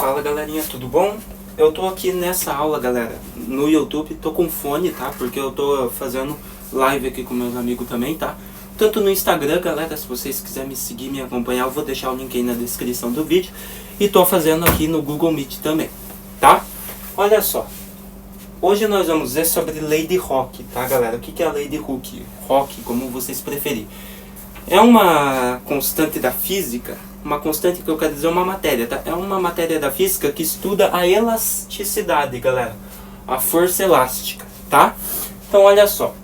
Fala galerinha, tudo bom? Eu tô aqui nessa aula, galera, no YouTube, tô com fone, tá? Porque eu tô fazendo live aqui com meus amigos também, tá? Tanto no Instagram, galera, se vocês quiserem me seguir, me acompanhar, eu vou deixar o link aí na descrição do vídeo. E tô fazendo aqui no Google Meet também, tá? Olha só, hoje nós vamos ver sobre lei de Hooke, tá galera? O que é a lei de Hooke? Hooke, como vocês preferirem. É uma constante da física, uma constante que eu quero dizer uma matéria, tá? É uma matéria da física que estuda a elasticidade, galera. A força elástica, tá? Então olha só,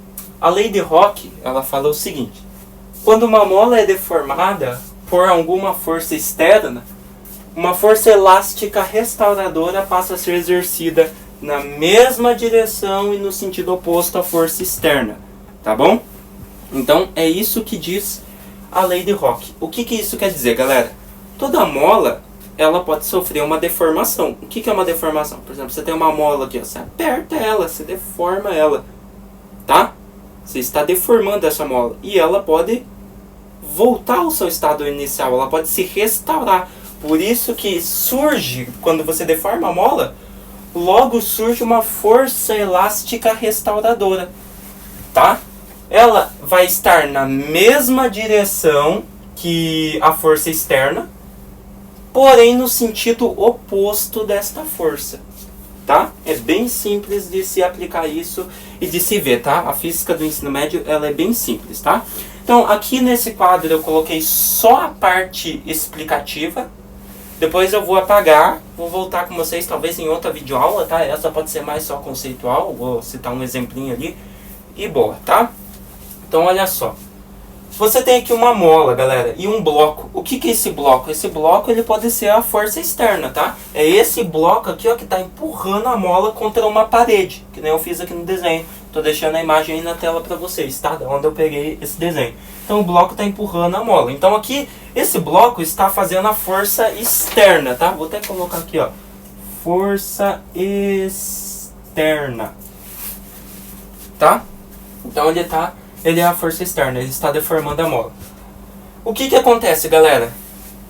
a lei de Hooke, ela fala o seguinte: quando uma mola é deformada por alguma força externa, uma força elástica restauradora passa a ser exercida na mesma direção e no sentido oposto à força externa, tá bom? Então é isso que diz a lei de Hooke. O que isso quer dizer, galera? Toda mola, ela pode sofrer uma deformação. O que é uma deformação? Por exemplo, você tem uma mola aqui, ó, você aperta ela, você deforma ela, tá? Você está deformando essa mola e ela pode voltar ao seu estado inicial, ela pode se restaurar. Por isso que surge, quando você deforma a mola, logo surge uma força elástica restauradora, tá? Ela vai estar na mesma direção que a força externa, porém no sentido oposto desta força, tá? É bem simples de se aplicar isso e de se ver, tá? A física do ensino médio, ela é bem simples, tá? Então, aqui nesse quadro eu coloquei só a parte explicativa. Depois eu vou apagar, vou voltar com vocês talvez em outra videoaula, tá? Essa pode ser mais só conceitual, vou citar um exemplinho ali e boa, tá? Então olha só, você tem aqui uma mola, galera, e um bloco. O que é esse bloco? Esse bloco ele pode ser a força externa, tá? É esse bloco aqui, ó, que está empurrando a mola contra uma parede, que nem eu fiz aqui no desenho. Tô deixando a imagem aí na tela para vocês, tá? Da onde eu peguei esse desenho. Então o bloco está empurrando a mola. Então aqui, esse bloco está fazendo a força externa, tá? Vou até colocar aqui, ó, força externa, tá? Então ele é a força externa, ele está deformando a mola. O que acontece, galera?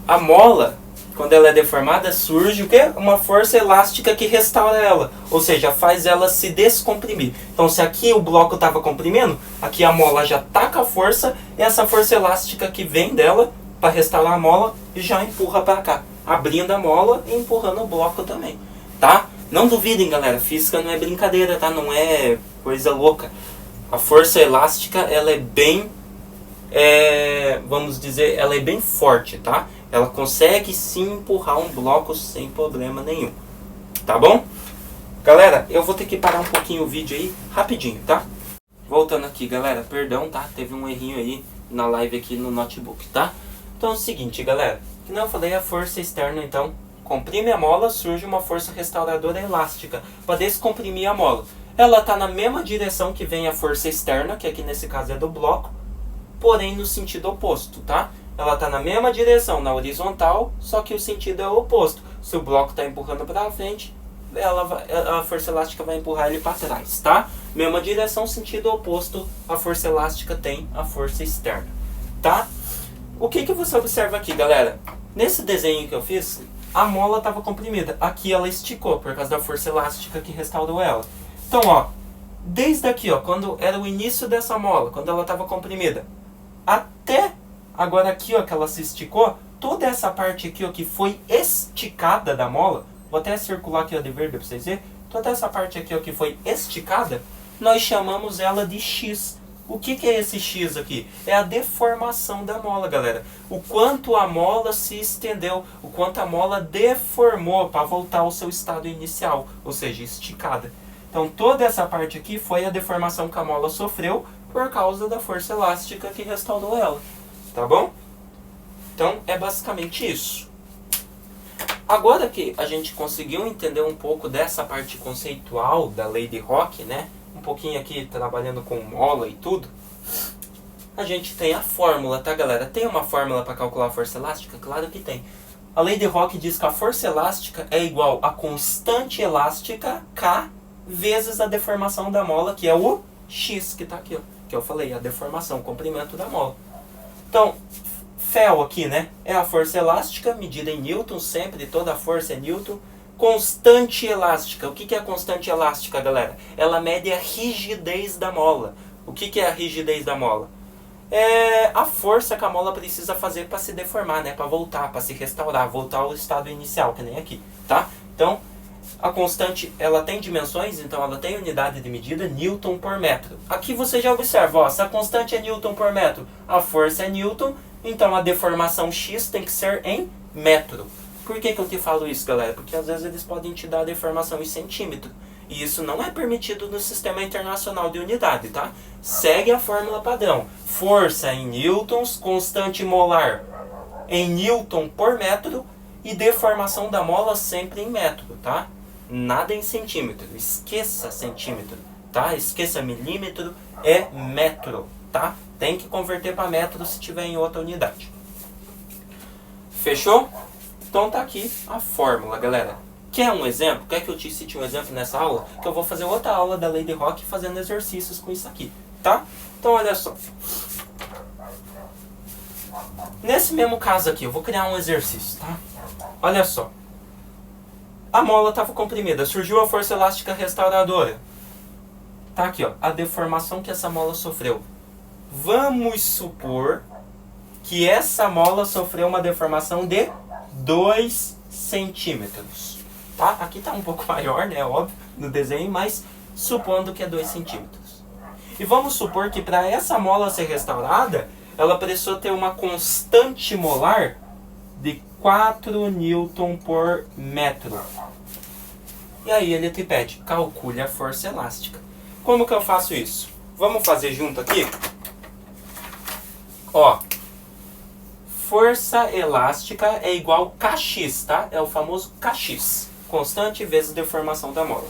A mola, quando ela é deformada, surge o quê? Uma força elástica que restaura ela, ou seja, faz ela se descomprimir. Então se aqui o bloco estava comprimindo, aqui a mola já taca a força, e essa força elástica que vem dela para restaurar a mola já empurra para cá, abrindo a mola e empurrando o bloco também, tá? Não duvidem, galera, física não é brincadeira, tá? Não é coisa louca. A força elástica, ela é bem, vamos dizer, ela é bem forte, tá? Ela consegue sim empurrar um bloco sem problema nenhum, tá bom? Galera, eu vou ter que parar um pouquinho o vídeo aí, rapidinho, tá? Voltando aqui, galera, perdão, tá? Teve um errinho aí na live aqui no notebook, tá? Então é o seguinte, galera, que não eu falei, a força externa, então, comprime a mola, surge uma força restauradora elástica para descomprimir a mola. Ela está na mesma direção que vem a força externa, que aqui nesse caso é do bloco, porém no sentido oposto, tá? Ela está na mesma direção, na horizontal, só que o sentido é o oposto. Se o bloco está empurrando para frente, a força elástica vai empurrar ele para trás, tá? Mesma direção, sentido oposto, a força elástica tem a força externa, tá? O que você observa aqui, galera? Nesse desenho que eu fiz, a mola estava comprimida. Aqui ela esticou, por causa da força elástica que restaurou ela. Então, ó, desde aqui, ó, quando era o início dessa mola, quando ela estava comprimida, até agora aqui, ó, que ela se esticou, toda essa parte aqui, ó, que foi esticada da mola, vou até circular aqui, ó, de verde para vocês verem, toda essa parte aqui, ó, que foi esticada, nós chamamos ela de X. O que é esse X aqui? É a deformação da mola, galera. O quanto a mola se estendeu, o quanto a mola deformou para voltar ao seu estado inicial, ou seja, esticada. Então toda essa parte aqui foi a deformação que a mola sofreu por causa da força elástica que restaurou ela, tá bom? Então é basicamente isso. Agora que a gente conseguiu entender um pouco dessa parte conceitual da lei de Hooke, né? Um pouquinho aqui trabalhando com mola e tudo, a gente tem a fórmula, tá galera? Tem uma fórmula para calcular a força elástica? Claro que tem. A lei de Hooke diz que a força elástica é igual a constante elástica K vezes a deformação da mola, que é o X, que está aqui, ó, que eu falei, a deformação, o comprimento da mola. Então, Fel aqui, né? É a força elástica, medida em newton, sempre, toda a força é newton. Constante elástica. O que é a constante elástica, galera? Ela mede a rigidez da mola. O que é a rigidez da mola? É a força que a mola precisa fazer para se deformar, né? Para voltar, para se restaurar, voltar ao estado inicial, que nem aqui, tá? Então, a constante, ela tem dimensões, então ela tem unidade de medida, newton por metro. Aqui você já observa, ó, se a constante é newton por metro, a força é newton, então a deformação x tem que ser em metro. Por que eu te falo isso, galera? Porque às vezes eles podem te dar a deformação em centímetro. E isso não é permitido no Sistema Internacional de Unidade, tá? Segue a fórmula padrão. Força em newtons, constante molar em newton por metro e deformação da mola sempre em metro, tá? Nada em centímetro. Esqueça centímetro, tá? Esqueça milímetro, é metro, tá? Tem que converter para metro se tiver em outra unidade. Fechou? Então tá aqui a fórmula, galera. Quer um exemplo? Quer que eu te cite um exemplo nessa aula? Que eu vou fazer outra aula da lei de Rock fazendo exercícios com isso aqui, tá? Então olha só. Nesse mesmo caso aqui, eu vou criar um exercício, tá? Olha só. A mola estava comprimida, surgiu a força elástica restauradora. Tá aqui, ó, a deformação que essa mola sofreu. Vamos supor que essa mola sofreu uma deformação de 2 centímetros. Tá? Aqui está um pouco maior, né? Óbvio, no desenho, mas supondo que é 2 centímetros. E vamos supor que para essa mola ser restaurada, ela precisou ter uma constante molar de 4 newton por metro. E aí ele te pede, calcule a força elástica. Como que eu faço isso? Vamos fazer junto aqui? Ó, força elástica é igual Kx, tá? É o famoso Kx. Constante vezes deformação da mola.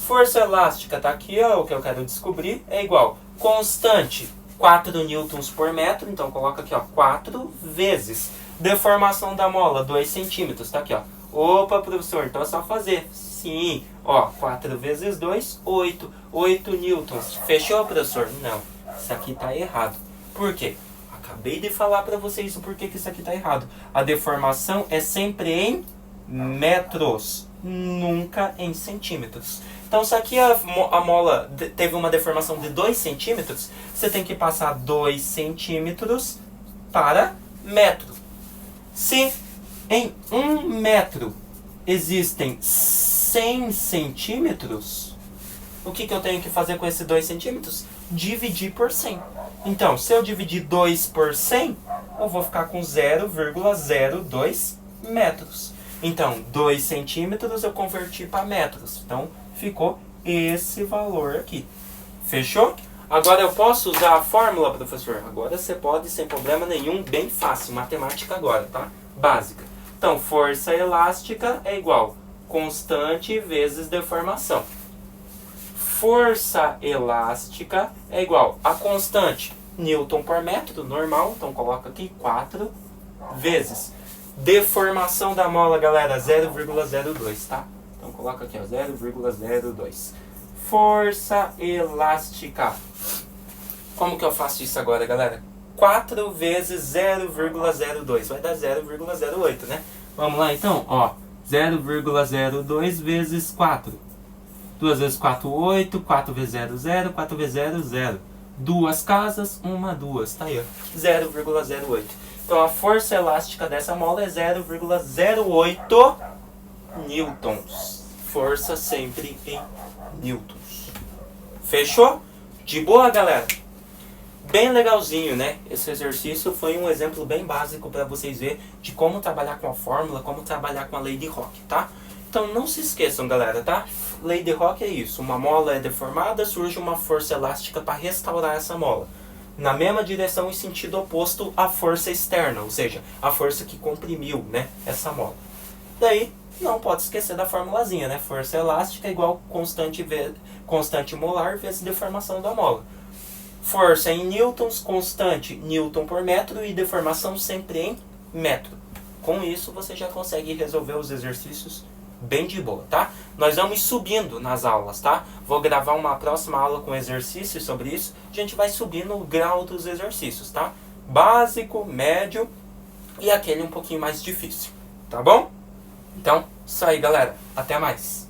Força elástica tá aqui, ó, o que eu quero descobrir, é igual constante 4 newtons por metro, então coloca aqui, ó, 4 vezes deformação da mola, 2 centímetros, tá aqui, ó. Opa, professor, então é só fazer. Sim, ó, 4 vezes 2, 8. 8 newtons. Fechou, professor? Não, isso aqui tá errado. Por quê? Acabei de falar para vocês o porquê que isso aqui tá errado. A deformação é sempre em metros, nunca em centímetros. Então, se aqui a mola teve uma deformação de 2 centímetros, você tem que passar 2 centímetros para metro. Se em 1 metro existem 100 centímetros, o que eu tenho que fazer com esses 2 centímetros? Dividir por 100. Então, se eu dividir 2 por 100, eu vou ficar com 0,02 metros. Então, 2 centímetros eu converti para metros. Então, ficou esse valor aqui. Fechou? Agora eu posso usar a fórmula, professor? Agora você pode, sem problema nenhum, bem fácil. Matemática agora, tá? Básica. Então, força elástica é igual constante vezes deformação. Força elástica é igual a constante newton por metro, normal. Então, coloca aqui 4 vezes deformação da mola, galera, 0,02, tá? Então, coloca aqui, ó, 0,02. Força elástica. Como que eu faço isso agora, galera? 4 vezes 0,02. Vai dar 0,08, né? Vamos lá, então, ó. 0,02 vezes 4. 2 vezes 4, 8. 4 vezes 0, 0. 4 vezes 0, 0. Duas casas, uma, duas. Tá aí, ó. 0,08. Então, a força elástica dessa mola é 0,08 newtons. Força sempre em newtons. Fechou? De boa, galera? Bem legalzinho, né? Esse exercício foi um exemplo bem básico para vocês verem de como trabalhar com a fórmula, como trabalhar com a lei de Rock, tá? Então, não se esqueçam, galera, tá? Lei de Rock é isso. Uma mola é deformada, surge uma força elástica para restaurar essa mola. Na mesma direção e sentido oposto à força externa, ou seja, a força que comprimiu, né, essa mola. Daí, não pode esquecer da formulazinha, né? Força elástica é igual constante molar vezes deformação da mola. Força em newtons, constante newton por metro e deformação sempre em metro. Com isso, você já consegue resolver os exercícios bem de boa, tá? Nós vamos subindo nas aulas, tá? Vou gravar uma próxima aula com exercícios sobre isso. A gente vai subindo o grau dos exercícios, tá? Básico, médio e aquele um pouquinho mais difícil, tá bom? Então, isso aí, galera. Até mais.